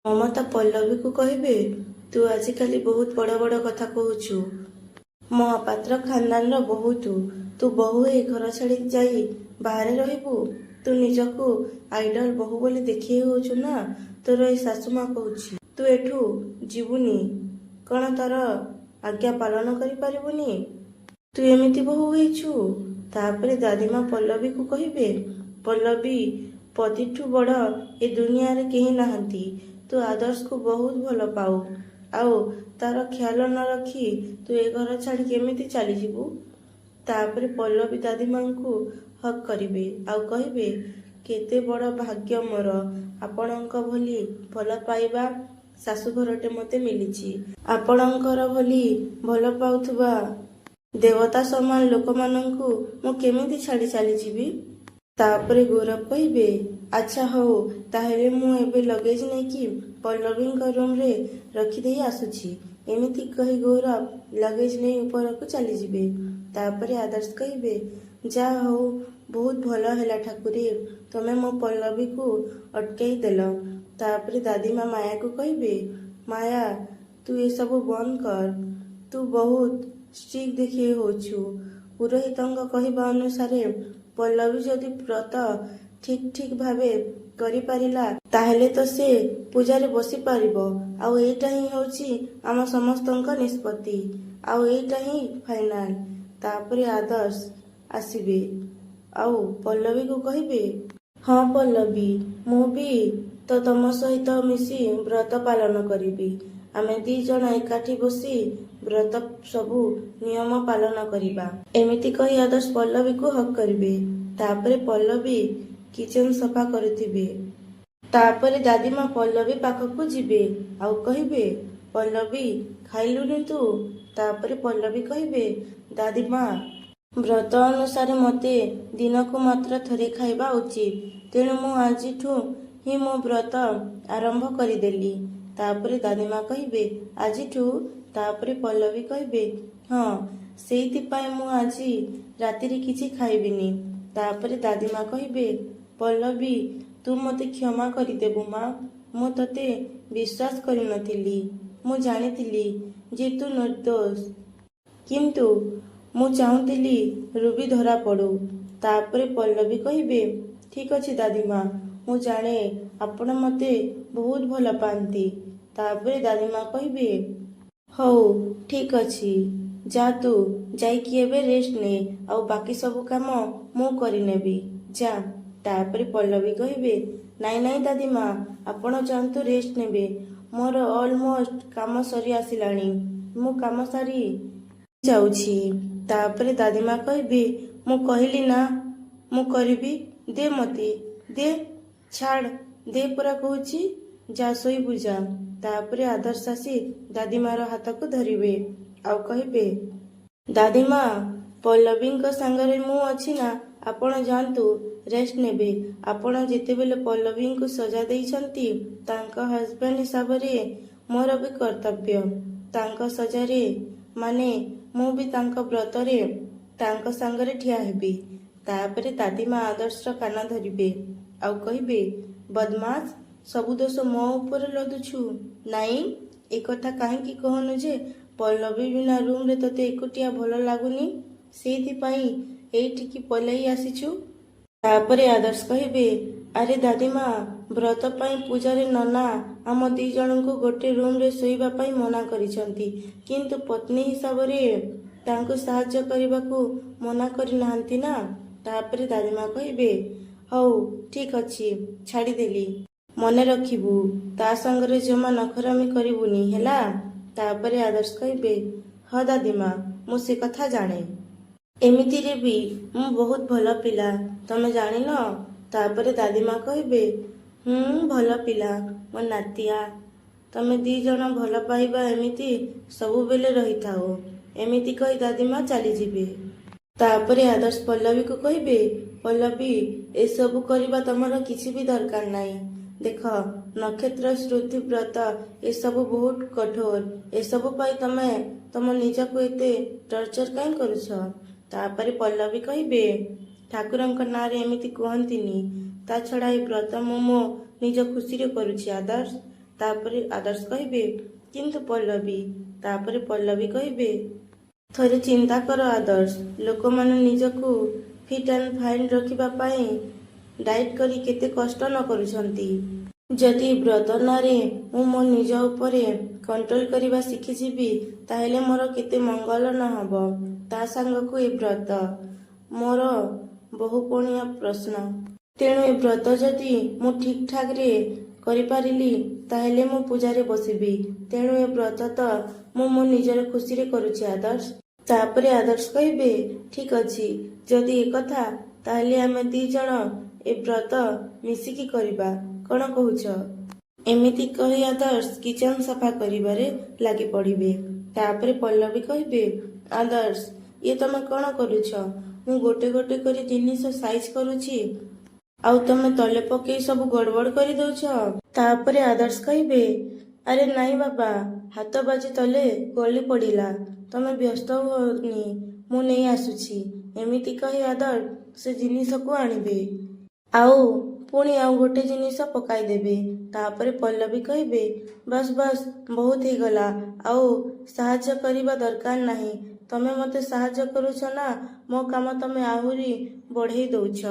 ମମତା ପଲ୍ଲବୀକୁ କହିବେ, ତୁ ଆଜିକାଲି ବହୁତ ବଡ଼ ବଡ଼ କଥା କହୁଛୁ। ମହାପାତ୍ର ଖାନଦାନର ବୋହୂ ତୁ ବୋହୂ ହେଇ ଘର ଛାଡ଼ି ଯାଇ ବାହାରେ ରହିବୁ? ତୁ ନିଜକୁ ଆଇଡଲ ବୋହୂ ବୋଲି ଦେଖେଇ ହେଉଛୁ ନା? ତୋର ଏଇ ଶାଶୁମା କହୁଛି ତୁ ଏଠୁ ଯିବୁନି। କ'ଣ ତାର ଆଜ୍ଞା ପାଳନ କରିପାରିବୁନି? ତୁ ଏମିତି ବୋହୂ ହେଇଛୁ। ତାପରେ ଦାଦିମା ପଲ୍ଲବୀକୁ କହିବେ, ପଲ୍ଲବୀ, ପତିଠୁ ବଡ଼ ଏ ଦୁନିଆରେ କେହି ନାହାନ୍ତି। ତୁ ଆଦର୍ଶକୁ ବହୁତ ଭଲ ପାଉ, ଆଉ ତାର ଖ୍ୟାଲ ନ ରଖି ତୁ ଏ ଘର ଛାଡ଼ି କେମିତି ଚାଲିଯିବୁ? ତାପରେ ପଲ୍ଲବୀ ଦାଦିମାଙ୍କୁ ହକ୍ କରିବେ ଆଉ କହିବେ, କେତେ ବଡ଼ ଭାଗ୍ୟ ମୋର, ଆପଣଙ୍କ ଭଳି ଭଲ ପାଇବା ଶାଶୁଘରଟେ ମୋତେ ମିଳିଛି। ଆପଣଙ୍କର ଭଳି ଭଲ ପାଉଥିବା ଦେବତା ସମାନ ଲୋକମାନଙ୍କୁ ମୁଁ କେମିତି ଛାଡ଼ି ଚାଲିଯିବି? ତାପରେ ଗୌରବ କହିବେ, ଆଚ୍ଛା ହଉ, ତାହେଲେ ମୁଁ ଏବେ ଲଗେଜ ନେଇକି ପଲ୍ଲବୀଙ୍କ ରୁମରେ ରଖିଦେଇ ଆସୁଛି। ଏମିତି କହି ଗୌରବ ଲଗେଜ ନେଇ ଉପରକୁ ଚାଲିଯିବେ। ତାପରେ ଆଦର୍ଶ କହିବେ, ଯାହା ହଉ, ବହୁତ ଭଲ ହେଲା ଠାକୁରେ, ତମେ ମୋ ପଲ୍ଲବୀକୁ ଅଟକେଇ ଦେଲ। ତାପରେ ଦାଦିମା ମାୟାକୁ କହିବେ, ମାୟା, ତୁ ଏସବୁ ବନ୍ଦ କର। ତୁ ବହୁତ ଷ୍ଟ୍ରିକ୍ଟ ଦେଖେଇ ହେଉଛୁ। ପୁରୋହିତଙ୍କ କହିବା ଅନୁସାରେ ପଲ୍ଲବୀ ଯଦି ବ୍ରତ ଠିକ୍ ଭାବେ କରିପାରିଲା ତାହେଲେ ତ ସେ ପୂଜାରେ ବସିପାରିବ। ଆଉ ଏଇଟା ହିଁ ହେଉଛି ଆମ ସମସ୍ତଙ୍କ ନିଷ୍ପତ୍ତି, ଆଉ ଏଇଟା ହିଁ ଫାଇନାଲ। ତାପରେ ଆଦର୍ଶ ଆସିବେ ଆଉ ପଲ୍ଲବୀକୁ କହିବେ, ହଁ ପଲ୍ଲବୀ, ମୁଁ ବି ତ ତମ ସହିତ ମିଶି ବ୍ରତ ପାଳନ କରିବି। ଆମେ 2 ଜଣ ଏକାଠି ବସି ବ୍ରତ ସବୁ ନିୟମ ପାଳନ କରିବା। ଏମିତି କହି ଆଦର୍ଶ ପଲ୍ଲବୀକୁ ହକ୍ କରିବେ। ତାପରେ ପଲ୍ଲବୀ କିଚେନ ସଫା କରୁଥିବେ। ତାପରେ ଦାଦିମା ପଲ୍ଲବୀ ପାଖକୁ ଯିବେ ଆଉ କହିବେ, ପଲ୍ଲବୀ, ଖାଇଲୁଣି ତୁ? ତାପରେ ପଲ୍ଲବୀ କହିବେ, ଦାଦିମା, ବ୍ରତ ଅନୁସାରେ ମୋତେ ଦିନକୁ ମାତ୍ର ଥରେ ଖାଇବା ଉଚିତ, ତେଣୁ ମୁଁ ଆଜିଠୁ ହିଁ ମୋ ବ୍ରତ ଆରମ୍ଭ କରିଦେଲି। ତାପରେ ଦାଦିମା କହିବେ, ଆଜିଠୁ? ତାପରେ ପଲ୍ଲବୀ କହିବେ, ହଁ, ସେଇଥିପାଇଁ ମୁଁ ଆଜି ରାତିରେ କିଛି ଖାଇବିନି। ତାପରେ ଦାଦିମା କହିବେ, ପଲ୍ଲବୀ, ତୁ ମୋତେ କ୍ଷମା କରିଦେବୁ ମା, ମୁଁ ତୋତେ ବିଶ୍ୱାସ କରିନଥିଲି। ମୁଁ ଜାଣିଥିଲି ଯେ ତୁ ନିର୍ଦ୍ଦୋଷ, କିନ୍ତୁ ମୁଁ ଚାହୁଁଥିଲି ରୁବି ଧରା ପଡ଼ୁ। ତାପରେ ପଲ୍ଲବୀ କହିବେ, ଠିକ୍ ଅଛି ଦାଦିମା, ମୁଁ ଜାଣେ ଆପଣ ମୋତେ ବହୁତ ଭଲ ପାଆନ୍ତି। ତାପରେ ଦାଦିମା କହିବେ, ହଉ ଠିକ୍ ଅଛି, ଯା ତୁ ଯାଇକି ଏବେ ରେଷ୍ଟ ନେ, ଆଉ ବାକି ସବୁ କାମ ମୁଁ କରିନେବି, ଯା। ତାପରେ ପଲ୍ଲବୀ କହିବେ, ନାଇଁ ଦାଦିମା, ଆପଣ ଯାଆନ୍ତୁ ରେଷ୍ଟ ନେବେ। ମୋର ଅଲମୋଷ୍ଟ କାମ ସରି ଆସିଲାଣି, ମୁଁ କାମ ସାରି ଯାଉଛି। ତାପରେ ଦାଦିମା କହିବେ, ମୁଁ କହିଲି ନା ମୁଁ କରିବି, ଦେ ମୋତେ, ଦେ, ଛାଡ଼, ଦେ ପରା କହୁଛି, ଯା ଶୋଇବୁ ଯା। ତାପରେ ଆଦର୍ଶ ଆସି ଦାଦିମାର ହାତକୁ ଧରିବେ ଆଉ କହିବେ, ଦାଦିମା, ପଲ୍ଲବୀଙ୍କ ସାଙ୍ଗରେ ମୁଁ ଅଛି ନା, ଆପଣ ଯାଆନ୍ତୁ ରେଷ୍ଟ ନେବେ। ଆପଣ ଯେତେବେଳେ ପଲ୍ଲବୀଙ୍କୁ ସଜା ଦେଇଛନ୍ତି, ତାଙ୍କ ହଜବେଣ୍ଡ ହିସାବରେ ମୋର ବି କର୍ତ୍ତବ୍ୟ ତାଙ୍କ ସଜାରେ, ମାନେ ମୁଁ ବି ତାଙ୍କ ବ୍ରତରେ ତାଙ୍କ ସାଙ୍ଗରେ ଠିଆ ହେବି। ତାପରେ ଦାଦିମା ଆଦର୍ଶର କାନ ଧରିବେ ଆଉ କହିବେ, ବଦମାସ, ସବୁ ଦୋଷ ମୋ ଉପରେ ଲଦୁଛୁ। ନାଇଁ, ଏକଥା କାହିଁକି କହୁନୁ ଯେ ପଲ୍ଲବୀ ବିନା ରୁମରେ ତୋତେ ଏକୁଟିଆ ଭଲ ଲାଗୁନି, ସେଇଥିପାଇଁ ଏଇଠିକି ପଳେଇ ଆସିଛୁ। ତାପରେ ଆଦର୍ଶ କହିବେ, ଆରେ ଦାଦିମା, ବ୍ରତ ପାଇଁ ପୂଜାରୀ ନନା ଆମ 2 ଜଣଙ୍କୁ ଗୋଟେ ରୁମରେ ଶୋଇବା ପାଇଁ ମନା କରିଛନ୍ତି, କିନ୍ତୁ ପତ୍ନୀ ହିସାବରେ ତାଙ୍କୁ ସାହାଯ୍ୟ କରିବାକୁ ମନା କରିନାହାନ୍ତି ନା। ତାପରେ ଦାଦିମା କହିବେ, ହଉ ଠିକ୍ ଅଛି, ଛାଡ଼ିଦେଲି, ମନେ ରଖିବୁ, ତା ସାଙ୍ଗରେ ଜମା ନଖରାମି କରିବୁନି, ହେଲା। ତାପରେ ଆଦର୍ଶ କହିବେ, ହଁ ଦାଦିମା, ମୁଁ ସେ କଥା ଜାଣେ। ଏମିତିରେ ବି ମୁଁ ବହୁତ ଭଲ ପିଲା, ତମେ ଜାଣିନ। ତାପରେ ଦାଦିମା କହିବେ, ଭଲ ପିଲା ମୋ ନାତିଆ, ତମେ 2 ଜଣ ଭଲ ପାଇବା ଏମିତି ସବୁବେଳେ ରହିଥାଉ। ଏମିତି କହି ଦାଦିମା ଚାଲିଯିବେ। ତାପରେ ଆଦର୍ଶ ପଲ୍ଲବୀକୁ କହିବେ, ପଲ୍ଲବୀ, ଏସବୁ କରିବା ତମର କିଛି ବି ଦରକାର ନାହିଁ। ଦେଖ, ନକ୍ଷତ୍ର ଶ୍ରୁତି ବ୍ରତ ଏସବୁ ବହୁତ କଠୋର, ଏସବୁ ପାଇଁ ତମେ ତମ ନିଜକୁ ଏତେ ଟର୍ଚର କାହିଁ କରୁଛ? ତାପରେ ପଲ୍ଲବୀ କହିବେ, ଠାକୁରଙ୍କ ନାଁରେ ଏମିତି କୁହନ୍ତିନି, ତା ଛଡ଼ା ଏ ବ୍ରତ ମୁଁ ମୋ ନିଜ ଖୁସିରେ କରୁଛି ଆଦର୍ଶ। ତାପରେ ଆଦର୍ଶ କହିବେ କିନ୍ତୁ ପଲ୍ଲବୀ, ତାପରେ ପଲ୍ଲବୀ କହିବେ ଥରେ ଚିନ୍ତା କର ଆଦର୍ଶ, ଲୋକମାନେ ନିଜକୁ ଫିଟ୍ ଆଣ୍ଡ ଫାଇନ୍ ରଖିବା ପାଇଁ ଡାଏଟ୍ କରି କେତେ କଷ୍ଟ ନ କରୁଛନ୍ତି। ଯଦି ବ୍ରତ ନାଁରେ ମୁଁ ମୋ ନିଜ ଉପରେ କଣ୍ଟ୍ରୋଲ କରିବା ଶିଖିଯିବି ତାହେଲେ ମୋର କେତେ ମଙ୍ଗଳ ନ ହେବ। ତା ସାଙ୍ଗକୁ ଏ ବ୍ରତ ମୋର ବହୁକୋଣୀୟ ପ୍ରଶ୍ନ। ତେଣୁ ଏ ବ୍ରତ ଯଦି ମୁଁ ଠିକ୍ ଠାକ୍ରେ କରିପାରିଲି ତାହେଲେ ମୁଁ ପୂଜାରେ ବସିବି। ତେଣୁ ଏ ବ୍ରତ ତ ମୁଁ ମୋ ନିଜର ଖୁସିରେ କରୁଛି ଆଦର୍ଶ। ତାପରେ ଆଦର୍ଶ କହିବେ ଠିକ୍ ଅଛି, ଯଦି ଏକଥା ତାହେଲେ ଆମେ 2 ଜଣ ଏ ବ୍ରତ ମିଶିକି କରିବା, କ'ଣ କହୁଛ? ଏମିତି କହି ଆଦର୍ଶ କିଚେନ ସଫା କରିବାରେ ଲାଗି ପଡ଼ିବେ। ତାପରେ ପଲ୍ଲବୀ କହିବେ ଆଦର୍ଶ, ଇଏ ତମେ କ'ଣ କରୁଛ? ମୁଁ ଗୋଟେ ଗୋଟେ କରି ଜିନିଷ ସାଇଜ କରୁଛି ଆଉ ତମେ ତଳେ ପକେଇ ସବୁ ଗଡ଼ବଡ଼ କରିଦଉଛ। ତାପରେ ଆଦର୍ଶ କହିବେ ଆରେ ନାଇଁ ବାବା, ହାତ ବାଜି ତଳେ ଗଳି ପଡ଼ିଲା, ତମେ ବ୍ୟସ୍ତ ହୁଅନି, ମୁଁ ନେଇ ଆସୁଛି। ଏମିତି କହି ଆଦର୍ଶ ସେ ଜିନିଷକୁ ଆଣିବେ ଆଉ ପୁଣି ଆଉ ଗୋଟେ ଜିନିଷ ପକାଇଦେବେ। ତାପରେ ପଲ୍ଲବୀ କହିବେ ବାସ୍ ବାସ୍, ବହୁତ ହେଇଗଲା, ଆଉ ସାହାଯ୍ୟ କରିବା ଦରକାର ନାହିଁ। ତମେ ମୋତେ ସାହାଯ୍ୟ କରୁଛ ନା, ମୋ କାମ ତମେ ଆହୁରି ବଢ଼େଇ ଦଉଛ।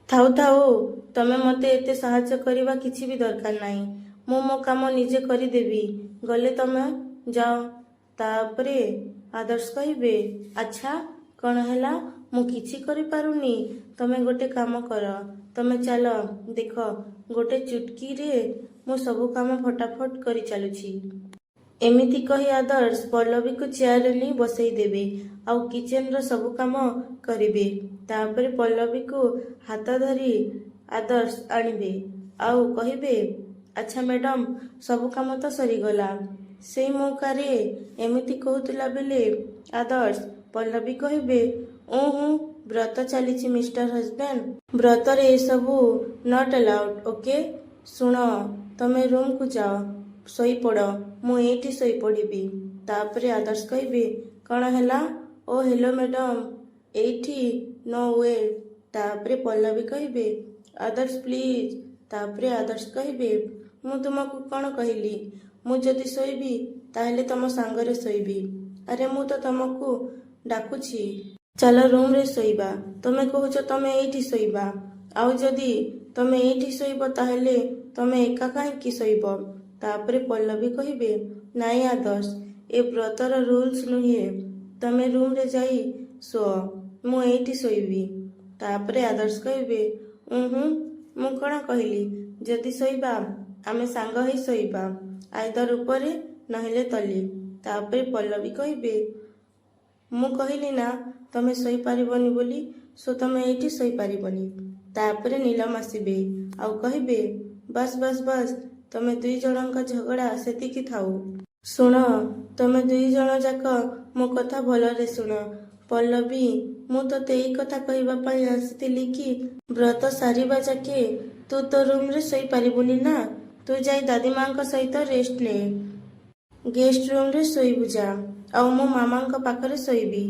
ଥାଉ ଥାଉ, ତମେ ମୋତେ ଏତେ ସାହାଯ୍ୟ କରିବା କିଛି ବି ଦରକାର ନାହିଁ, ମୁଁ ମୋ କାମ ନିଜେ କରିଦେବି। ଗଲେ ତମେ ଯାଅ। ତାପରେ ଆଦର୍ଶ କହିବେ ଆଚ୍ଛା, କ'ଣ ହେଲା? ମୁଁ କିଛି କରିପାରୁନି? ତମେ ଗୋଟେ କାମ କର, ତମେ ଚାଲ ଦେଖ, ଗୋଟେ ଚୁଟକିରେ ମୁଁ ସବୁ କାମ ଫଟାଫଟ କରି ଚାଲୁଛି। ଏମିତି କହି ଆଦର୍ଶ ପଲ୍ଲବୀକୁ ଚେୟାରରେ ନେଇ ବସେଇ ଦେବେ ଆଉ କିଚେନର ସବୁ କାମ କରିବେ। ତାପରେ ପଲ୍ଲବୀକୁ ହାତ ଧରି ଆଦର୍ଶ ଆଣିବେ ଆଉ କହିବେ ଆଚ୍ଛା ମ୍ୟାଡ଼ାମ, ସବୁ କାମ ତ ସରିଗଲା। ସେଇ ମୌକାରେ ଏମିତି କହୁଥିଲା ବେଳେ ଆଦର୍ଶ ପଲ୍ଲବୀ କହିବେ ହୁଁ, ବ୍ରତ ଚାଲିଛି ମିଷ୍ଟର ହଜବ୍ୟାଣ୍ଡ, ବ୍ରତରେ ଏସବୁ ନଟ୍ ଆଲାଉଡ୍, ଓକେ? ଶୁଣ, ତମେ ରୁମକୁ ଯାଅ, ଶୋଇପଡ଼, ମୁଁ ଏଇଠି ଶୋଇପଡ଼ିବି। ତାପରେ ଆଦର୍ଶ କହିବେ କ'ଣ ହେଲା? ଓ ହେଲୋ ମ୍ୟାଡ଼ାମ, ଏଇଠି ନୋ ୱେ। ତାପରେ ପଲ୍ଲବୀ କହିବେ ଆଦର୍ଶ ପ୍ଲିଜ୍। ତାପରେ ଆଦର୍ଶ କହିବେ ମୁଁ ତୁମକୁ କ'ଣ କହିଲି? ମୁଁ ଯଦି ଶୋଇବି ତାହେଲେ ତମ ସାଙ୍ଗରେ ଶୋଇବି। ଆରେ ମୁଁ ତ ତମକୁ ଡାକୁଛି, ଚାଲ ରୁମରେ ଶୋଇବା। ତମେ କହୁଛ ତମେ ଏଇଠି ଶୋଇବା, ଆଉ ଯଦି ତମେ ଏଇଠି ଶୋଇବ ତାହେଲେ ତମେ ଏକା କାହିଁକି ଶୋଇବ? ତାପରେ ପଲ୍ଲବୀ କହିବେ ନାଇଁ ଆଦର୍ଶ, ଏ ବ୍ରତର ରୁଲ୍ସ ନୁହେଁ, ତମେ ରୁମରେ ଯାଇ ଶୁଅ, ମୁଁ ଏଇଠି ଶୋଇବି। ତାପରେ ଆଦର୍ଶ କହିବେ ମୁଁ କ'ଣ କହିଲି? ଯଦି ଶୋଇବା ଆମେ ସାଙ୍ଗ ହେଇ ଶୋଇବା, ଆଇଦର ଉପରେ ନହେଲେ ତଳେ। ତାପରେ ପଲ୍ଲବୀ କହିବେ ମୁଁ କହିଲି ନା ତମେ ଶୋଇପାରିବନି ବୋଲି, ସୋ ତମେ ଏଇଠି ଶୋଇପାରିବନି। ତାପରେ ନୀଲମ ଆସିବେ ଆଉ କହିବେ ବାସ୍ ବାସ୍ ବାସ୍, ତମେ 2 ଜଣଙ୍କ ଝଗଡ଼ା ସେତିକି ଥାଉ। ଶୁଣ, ତମେ 2 ଜଣ ଯାକ ମୋ କଥା ଭଲରେ ଶୁଣ। ପଲ୍ଲବୀ, ମୁଁ ତୋତେ ଏଇ କଥା କହିବା ପାଇଁ ଆସିଥିଲି କି ବ୍ରତ ସାରିବା ଯାକେ ତୁ ତୋ ରୁମରେ ଶୋଇପାରିବୁନି ନା, ତୁ ଯାଇ ଦାଦିମାଙ୍କ ସହିତ ରେଷ୍ଟ ନେ, ଗେଷ୍ଟ ରୁମରେ ଶୋଇବୁ ଯା, ଆଉ ମୁଁ ମାମାଙ୍କ ପାଖରେ ଶୋଇବି।